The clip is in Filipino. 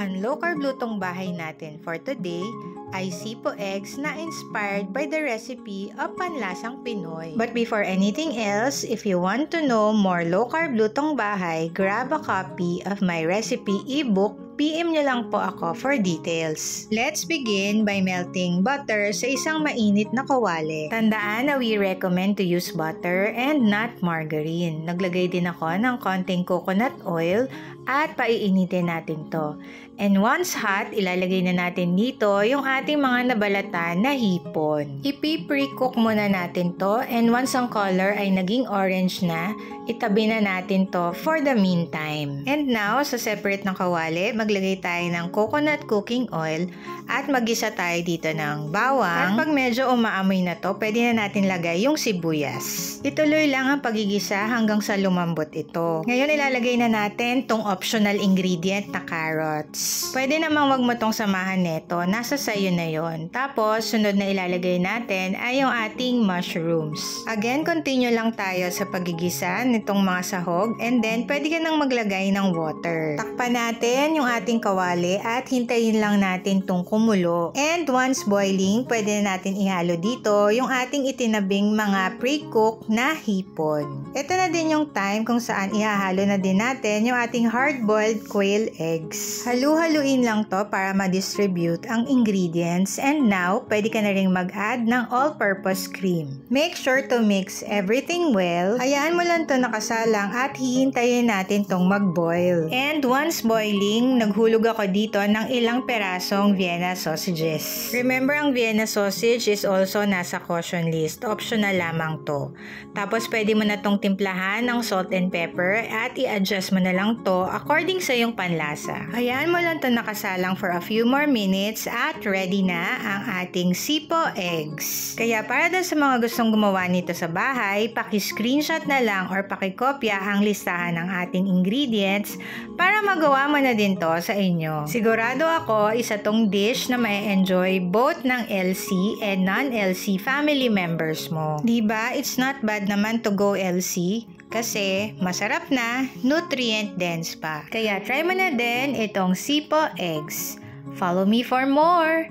Ang low-carb lutong bahay natin for today ay sipo eggs na inspired by the recipe of Panlasang Pinoy. But before anything else, if you want to know more low-carb lutong bahay, grab a copy of my recipe ebook. PM nyo lang po ako for details. Let's begin by melting butter sa isang mainit na kawali. Tandaan na we recommend to use butter and not margarine. Naglagay din ako ng konting coconut oil at paiinitin natin to. And once hot, ilalagay na natin dito yung ating mga nabalatan na hipon. Ipi-pre-cook muna natin to, and once ang color ay naging orange na, itabi na natin to for the meantime. And now, sa separate ng kawali, maglagay tayo ng coconut cooking oil at magisa tayo dito ng bawang. At pag medyo umaamoy na to, pwede na natin lagay yung sibuyas. Ituloy lang ang pagigisa hanggang sa lumambot ito. Ngayon, ilalagay na natin tong optional ingredient na carrots. Pwede namang wag mo tong samahan neto, nasa sayo na yon. Tapos, sunod na ilalagay natin ay yung ating mushrooms. Again, continue lang tayo sa pagigisa nitong mga sahog, and then pwede ka nang maglagay ng water. Takpan natin yung ating kawali at hintayin lang natin tong kumulo. And once boiling, pwede na natin ihalo dito yung ating itinabing mga pre-cook na hipon. Ito na din yung time kung saan ihahalo na din natin yung ating hard-boiled quail eggs. Haluin lang to para ma-distribute ang ingredients, and now, pwede ka na rin mag-add ng all-purpose cream. Make sure to mix everything well. Hayaan mo lang to nakasalang at hihintayin natin tong mag-boil. And once boiling, naghulog ako dito ng ilang perasong Vienna sausages. Remember, ang Vienna sausage is also nasa caution list. Optional lamang to. Tapos, pwede mo na tong timplahan ng salt and pepper at i-adjust mo na lang to according sa iyong panlasa. Hayaan mo lang ito nakasalang for a few more minutes at ready na ang ating sipo eggs. Kaya para daw sa mga gustong gumawa nito sa bahay, paki-screenshot na lang or paki-kopya ang listahan ng ating ingredients para magawa mo na din to sa inyo. Sigurado ako, isa tong dish na may enjoy both ng LC and non-LC family members mo. Diba? It's not bad naman to go LC. Kasi masarap na, nutrient dense pa. Kaya try mo na din itong sipo eggs. Follow me for more!